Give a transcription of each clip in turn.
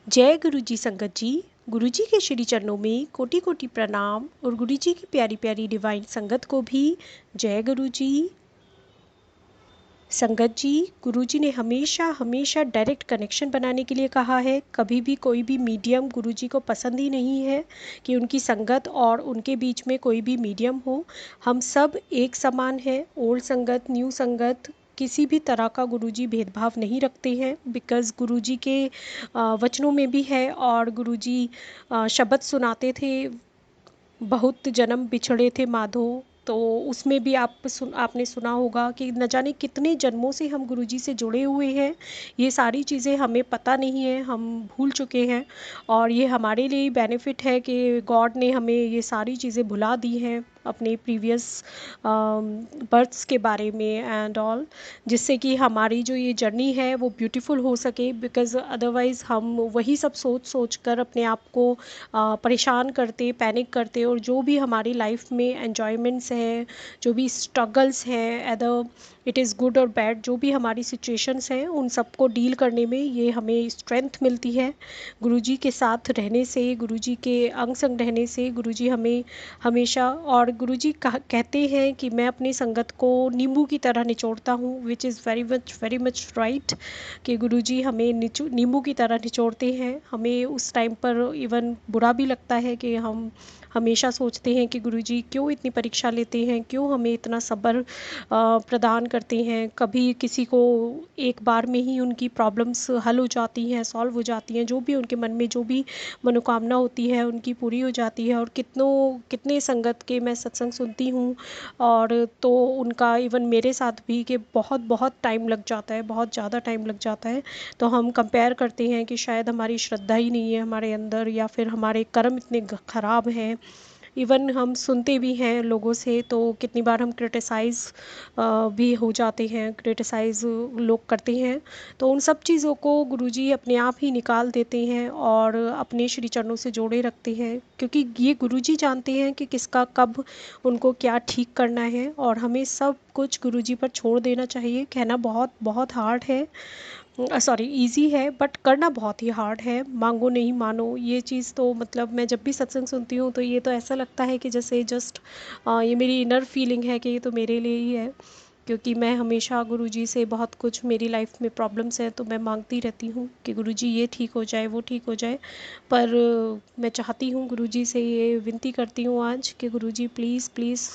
जय गुरु जी संगत जी। गुरु जी के श्री चरणों में कोटि कोटि प्रणाम और गुरु जी की प्यारी प्यारी डिवाइन संगत को भी जय गुरु जी। संगत जी, गुरु जी ने हमेशा हमेशा डायरेक्ट कनेक्शन बनाने के लिए कहा है। कभी भी कोई भी मीडियम गुरु जी को पसंद ही नहीं है कि उनकी संगत और उनके बीच में कोई भी मीडियम हो। हम सब एक समान हैं। ओल्ड संगत, न्यू संगत, किसी भी तरह का गुरुजी भेदभाव नहीं रखते हैं। बिकॉज़ गुरुजी के वचनों में भी है। और गुरुजी शब्द सुनाते थे, बहुत जन्म बिछड़े थे माधो। तो उसमें भी आपने सुना होगा कि न जाने कितने जन्मों से हम गुरुजी से जुड़े हुए हैं। ये सारी चीज़ें हमें पता नहीं है, हम भूल चुके हैं। और ये हमारे लिए बेनिफिट है कि गॉड ने हमें ये सारी चीज़ें भुला दी हैं अपने प्रीवियस बर्थ्स के बारे में एंड ऑल, जिससे कि हमारी जो ये जर्नी है वो ब्यूटीफुल हो सके। बिकॉज़ अदरवाइज़ हम वही सब सोच सोच कर अपने आप को परेशान करते, पैनिक करते, और जो भी हमारी लाइफ में एन्जॉयमेंट्स हैं, जो भी स्ट्रगल्स हैं, अदर इट इज़ गुड और बैड, जो भी हमारी सिचुएशंस हैं, उन सबको डील करने में ये हमें स्ट्रेंथ मिलती है गुरुजी के साथ रहने से, गुरुजी के अंग संग रहने से। गुरुजी हमें हमेशा, और गुरुजी कहते हैं कि मैं अपनी संगत को नींबू की तरह निचोड़ता हूँ, which is very much right. कि गुरुजी हमें नींबू की तरह निचोड़ते हैं। हमें उस टाइम पर इवन बुरा भी लगता है कि हम हमेशा सोचते हैं कि गुरुजी क्यों इतनी परीक्षा लेते हैं, क्यों हमें इतना सब्र प्रदान करते हैं। कभी किसी को एक बार में ही उनकी प्रॉब्लम्स हल हो जाती हैं, सॉल्व हो जाती हैं, जो भी उनके मन में जो भी मनोकामना होती है उनकी पूरी हो जाती है। और कितने संगत के मैं सत्संग सुनती हूँ, और तो उनका इवन मेरे साथ भी कि बहुत बहुत टाइम लग जाता है, बहुत ज़्यादा टाइम लग जाता है। तो हम कंपेयर करते हैं कि शायद हमारी श्रद्धा ही नहीं है हमारे अंदर, या फिर हमारे कर्म इतने ख़राब हैं। इवन हम सुनते भी हैं लोगों से, तो कितनी बार हम क्रिटिसाइज़ भी हो जाते हैं, क्रिटिसाइज़ लोग करते हैं। तो उन सब चीज़ों को गुरुजी अपने आप ही निकाल देते हैं और अपने श्री चरणों से जोड़े रखते हैं, क्योंकि ये गुरुजी जानते हैं कि किसका कब उनको क्या ठीक करना है। और हमें सब कुछ गुरुजी पर छोड़ देना चाहिए। कहना बहुत बहुत हार्ड है, सॉरी इजी है, बट करना बहुत ही हार्ड है। मांगो नहीं मानो, ये चीज़ तो मतलब मैं जब भी सत्संग सुनती हूँ तो ये तो ऐसा लगता है कि जैसे जस्ट ये मेरी इनर फीलिंग है कि ये तो मेरे लिए ही है। क्योंकि मैं हमेशा गुरुजी से बहुत कुछ, मेरी लाइफ में प्रॉब्लम्स हैं तो मैं मांगती रहती हूँ कि गुरुजी ये ठीक हो जाए, वो ठीक हो जाए। पर मैं चाहती हूँ गुरुजी से, ये विनती करती हूँ आज कि गुरुजी प्लीज़ प्लीज़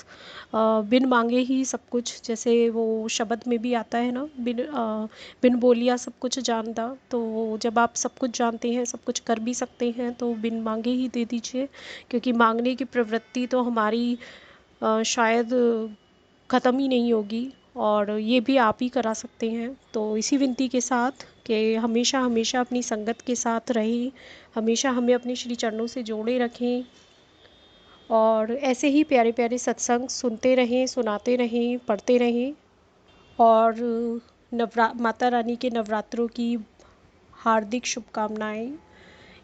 बिन मांगे ही सब कुछ, जैसे वो शब्द में भी आता है ना, बिन बोलिया सब कुछ जानता। तो जब आप सब कुछ जानते हैं, सब कुछ कर भी सकते हैं, तो बिन मांगे ही दे दीजिए। क्योंकि मांगने की प्रवृत्ति तो हमारी शायद ख़त्म ही नहीं होगी, और ये भी आप ही करा सकते हैं। तो इसी विनती के साथ कि हमेशा हमेशा अपनी संगत के साथ रहें, हमेशा हमें अपने श्री चरणों से जोड़े रखें, और ऐसे ही प्यारे प्यारे सत्संग सुनते रहें, सुनाते रहें, पढ़ते रहें। और माता रानी के नवरात्रों की हार्दिक शुभकामनाएं,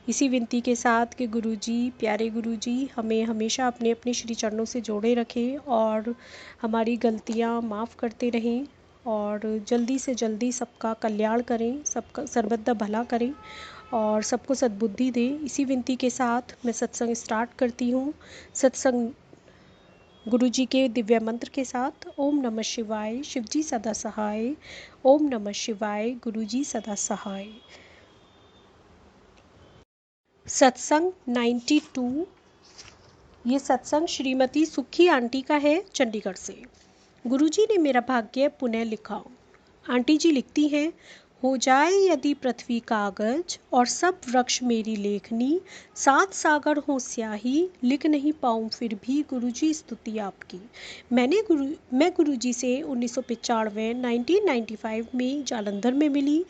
इसी विनती के साथ कि गुरुजी, प्यारे गुरुजी हमें हमेशा अपने अपने श्री चरणों से जोड़े रखें और हमारी गलतियां माफ़ करते रहें, और जल्दी से जल्दी सबका कल्याण करें, सबका सर्वदा भला करें, और सबको सद्बुद्धि दें। इसी विनती के साथ मैं सत्संग स्टार्ट करती हूँ। सत्संग गुरुजी के दिव्य मंत्र के साथ। ओम नमः शिवाय, शिवजी सदा सहाय। ओम नमः शिवाय, गुरुजी सदा सहाय। सत्संग 92। ये सत्संग श्रीमती सुखी आंटी का है, चंडीगढ़ से। गुरुजी ने मेरा भाग्य पुनः लिखा। आंटी जी लिखती हैं, हो जाए यदि पृथ्वी कागज और सब वृक्ष मेरी लेखनी, सात सागर हो स्याही, लिख नहीं पाऊँ फिर भी गुरुजी स्तुति आपकी। मैं गुरुजी से 1995 1995 में जालंधर में मिली।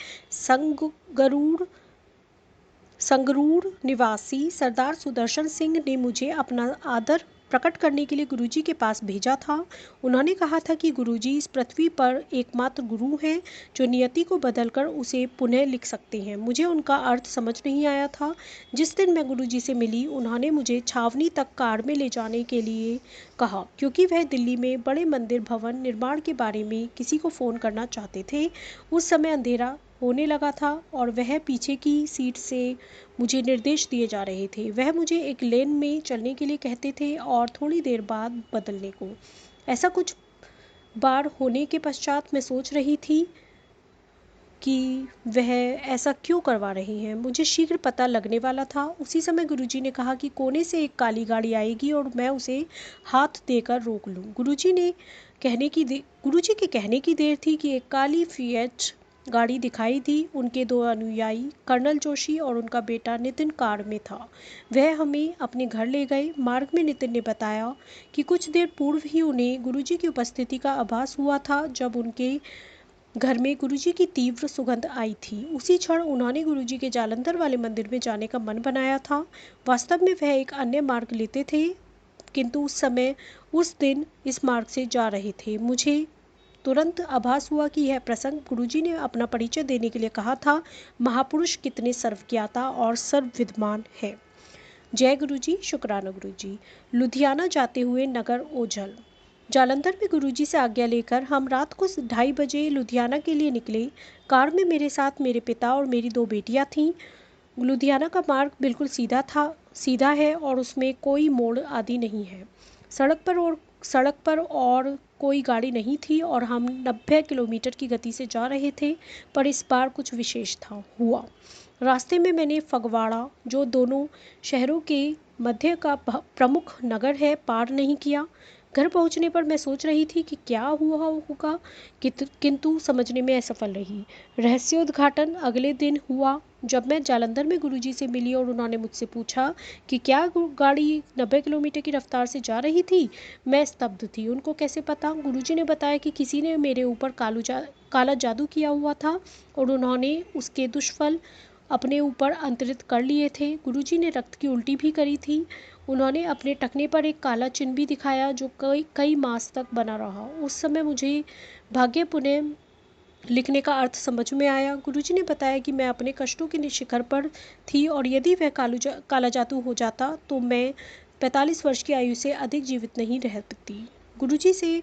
संगरूर निवासी सरदार सुदर्शन सिंह ने मुझे अपना आदर प्रकट करने के लिए गुरुजी के पास भेजा था। उन्होंने कहा था कि गुरुजी इस पृथ्वी पर एकमात्र गुरु हैं जो नियति को बदलकर उसे पुनः लिख सकते हैं। मुझे उनका अर्थ समझ नहीं आया था। जिस दिन मैं गुरुजी से मिली, उन्होंने मुझे छावनी तक कार में ले जाने के लिए कहा, क्योंकि वह दिल्ली में बड़े मंदिर भवन निर्माण के बारे में किसी को फ़ोन करना चाहते थे। उस समय अंधेरा होने लगा था और वह पीछे की सीट से मुझे निर्देश दिए जा रहे थे। वह मुझे एक लेन में चलने के लिए कहते थे और थोड़ी देर बाद बदलने को। ऐसा कुछ बार होने के पश्चात मैं सोच रही थी कि वह ऐसा क्यों करवा रही हैं। मुझे शीघ्र पता लगने वाला था। उसी समय गुरुजी ने कहा कि कोने से एक काली गाड़ी आएगी और मैं उसे हाथ देकर रोक लूं। गुरुजी के कहने की देर थी कि एक काली फिएट गाड़ी दिखाई दी। उनके दो अनुयायी कर्नल जोशी और उनका बेटा नितिन कार में था। वह हमें अपने घर ले गए। मार्ग में नितिन ने बताया कि कुछ देर पूर्व ही उन्हें गुरुजी की उपस्थिति का आभास हुआ था जब उनके घर में गुरुजी की तीव्र सुगंध आई थी। उसी क्षण उन्होंने गुरुजी के जालंधर वाले मंदिर में जाने का मन बनाया था। वास्तव में वह एक अन्य मार्ग लेते थे, किंतु उस दिन इस मार्ग से जा रहे थे। मुझे तुरंत आभास हुआ कि यह प्रसंग गुरुजी ने अपना परिचय देने के लिए कहा था। महापुरुष कितने सर्वज्ञाता और सर्वविद्वान है। जय गुरुजी, शुक्राना गुरुजी। लुधियाना जाते हुए नगर ओझल। जालंधर में गुरुजी से आज्ञा लेकर हम रात को 2:30 बजे लुधियाना के लिए निकले। कार में मेरे साथ मेरे पिता और मेरी 2 बेटियां थीं। लुधियाना का मार्ग बिल्कुल सीधा है और उसमें कोई मोड़ आदि नहीं है। सड़क पर और कोई गाड़ी नहीं थी और हम 90 किलोमीटर की गति से जा रहे थे। पर इस बार कुछ विशेष हुआ। रास्ते में मैंने फगवाड़ा, जो दोनों शहरों के मध्य का प्रमुख नगर है, पार नहीं किया। घर पहुंचने पर मैं सोच रही थी कि क्या हुआ होगा, किंतु समझने में असफल रही। रहस्योद्घाटन अगले दिन हुआ जब मैं जालंधर में गुरुजी से मिली और उन्होंने मुझसे पूछा कि क्या गाड़ी 90 किलोमीटर की रफ्तार से जा रही थी। मैं स्तब्ध थी। उनको कैसे पता? गुरुजी ने बताया कि किसी ने मेरे ऊपर काला जादू किया हुआ था और उन्होंने उसके दुष्फल अपने ऊपर अंतरित कर लिए थे। गुरुजी ने रक्त की उल्टी भी करी थी। उन्होंने अपने टखने पर एक काला चिन्ह भी दिखाया जो कई मास तक बना रहा। उस समय मुझे भाग्य पुनः लिखने का अर्थ समझ में आया। गुरुजी ने बताया कि मैं अपने कष्टों के शिखर पर थी और यदि वह काला जादू हो जाता तो मैं 45 वर्ष की आयु से अधिक जीवित नहीं रह सकती। गुरुजी से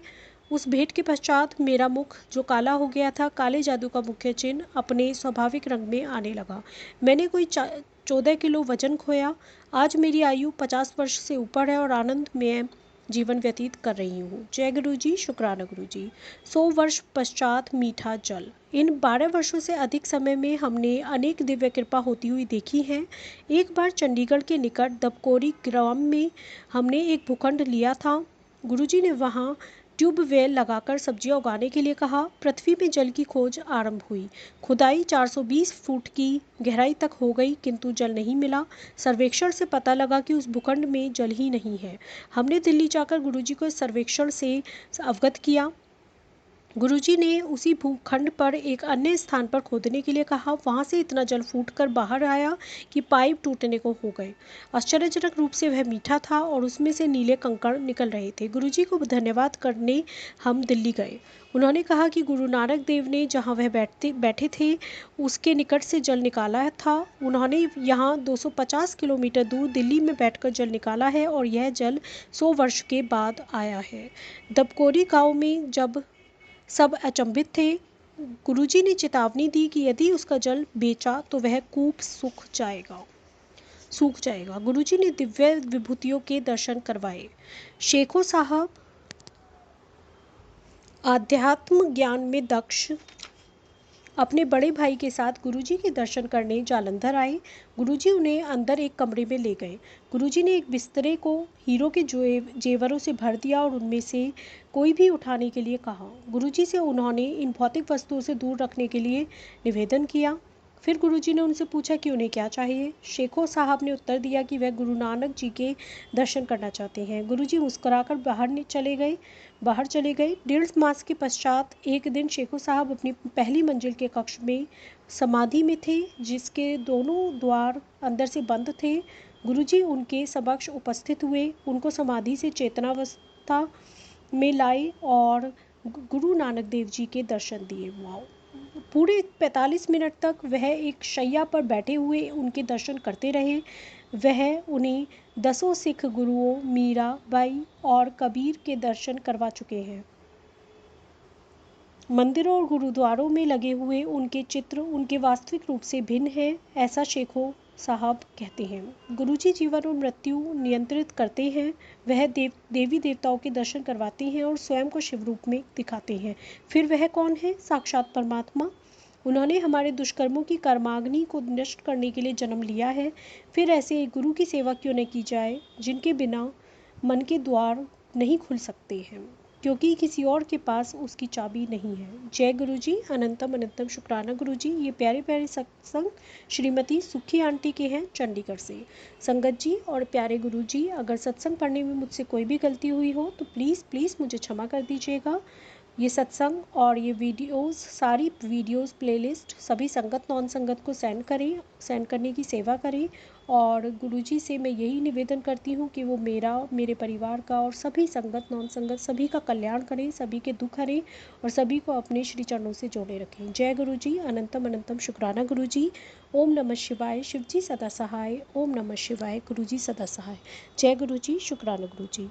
उस भेंट के पश्चात मेरा मुख जो काला हो गया था, काले जादू का मुख्य चिन्ह अपने स्वाभाविक रंग में आने लगा। मैंने कोई 14 किलो वजन खोया। आज मेरी आयु 50 वर्ष से ऊपर है और आनंद में जीवन व्यतीत कर रही हूँ। जय गुरुजी, शुक्राना गुरुजी। 100 वर्ष पश्चात मीठा जल। इन 12 वर्षों से अधिक समय में हमने अनेक दिव्य कृपा होती हुई देखी है। एक बार चंडीगढ़ के निकट दबकोरी ग्राम में हमने एक भूखंड लिया था। गुरुजी ने वहाँ ट्यूबवेल लगाकर सब्जियां उगाने के लिए कहा। पृथ्वी में जल की खोज आरंभ हुई। खुदाई 420 फुट की गहराई तक हो गई, किंतु जल नहीं मिला। सर्वेक्षण से पता लगा कि उस भूखंड में जल ही नहीं है। हमने दिल्ली जाकर गुरुजी को इस सर्वेक्षण से अवगत किया। गुरुजी ने उसी भूखंड पर एक अन्य स्थान पर खोदने के लिए कहा। वहां से इतना जल फूटकर बाहर आया कि पाइप टूटने को हो गए। आश्चर्यजनक रूप से वह मीठा था और उसमें से नीले कंकड़ निकल रहे थे। गुरुजी को धन्यवाद करने हम दिल्ली गए। उन्होंने कहा कि गुरु नानक देव ने जहाँ वह बैठे थे उसके निकट से जल निकाला था। उन्होंने यहाँ 250 किलोमीटर दूर दिल्ली में बैठकर जल निकाला है और यह जल 100 वर्ष के बाद आया है। दबकोरी गाँव में जब सब अचंभित थे, गुरुजी ने चेतावनी दी कि यदि उसका जल बेचा तो वह कूप सूख जाएगा। गुरुजी ने दिव्य विभूतियों के दर्शन करवाए। शेखो साहब आध्यात्म ज्ञान में दक्ष अपने बड़े भाई के साथ गुरुजी के दर्शन करने जालंधर आए। गुरुजी उन्हें अंदर एक कमरे में ले गए। गुरुजी ने एक बिस्तरे को हीरो के जेवरों से भर दिया और उनमें से कोई भी उठाने के लिए कहा। गुरुजी से उन्होंने इन भौतिक वस्तुओं से दूर रखने के लिए निवेदन किया। फिर गुरुजी ने उनसे पूछा कि उन्हें क्या चाहिए। शेखो साहब ने उत्तर दिया कि वह गुरु नानक जी के दर्शन करना चाहते हैं। गुरुजी मुस्कुराकर बाहर चले गए। 1.5 मास के पश्चात एक दिन शेखो साहब अपनी पहली मंजिल के कक्ष में समाधि में थे, जिसके दोनों द्वार अंदर से बंद थे। गुरुजी उनके समक्ष उपस्थित हुए, उनको समाधि से चेतनावस्था में लाए और गुरु नानक देव जी के दर्शन दिए। पूरे 45 मिनट तक वह एक शैया पर बैठे हुए उनके दर्शन करते रहे। वह उन्हें 10 सिख गुरुओं, मीरा बाई और कबीर के दर्शन करवा चुके हैं। मंदिरों और गुरुद्वारों में लगे हुए उनके चित्र उनके वास्तविक रूप से भिन्न है, ऐसा शेखों साहब कहते हैं। गुरुजी जीवन और मृत्यु नियंत्रित करते हैं। वह देवी देवताओं के दर्शन करवाते हैं और स्वयं को शिव रूप में दिखाते हैं। फिर वह कौन है? साक्षात परमात्मा। उन्होंने हमारे दुष्कर्मों की कर्माग्नि को नष्ट करने के लिए जन्म लिया है। फिर ऐसे एक गुरु की सेवा क्यों न की जाए जिनके बिना मन के द्वार नहीं खुल सकते हैं, क्योंकि किसी और के पास उसकी चाबी नहीं है। जय गुरु जी। अनंतम अनंतम शुक्राना गुरु जी। ये प्यारे प्यारे सत्संग श्रीमती सुखी आंटी के हैं, चंडीगढ़ से। संगत जी और प्यारे गुरु जी, अगर सत्संग पढ़ने में मुझसे कोई भी गलती हुई हो तो प्लीज़ प्लीज़ मुझे क्षमा कर दीजिएगा। ये सत्संग और ये वीडियोस, सारी वीडियोस प्लेलिस्ट सभी संगत नॉन संगत को सेंड करें, सेंड करने की सेवा करें। और गुरुजी से मैं यही निवेदन करती हूँ कि वो मेरा, मेरे परिवार का और सभी संगत नॉन संगत सभी का कल्याण करें, सभी के दुख हरें और सभी को अपने श्री चरणों से जोड़े रखें। जय गुरु जी। अनंतम अनंतम शुक्राना गुरु जी। ओम नमः शिवाय। शिव जी सदा सहाय। ओम नमः शिवाय। गुरु जी सदा सहाय। जय गुरु जी। शुक्राना गुरु जी।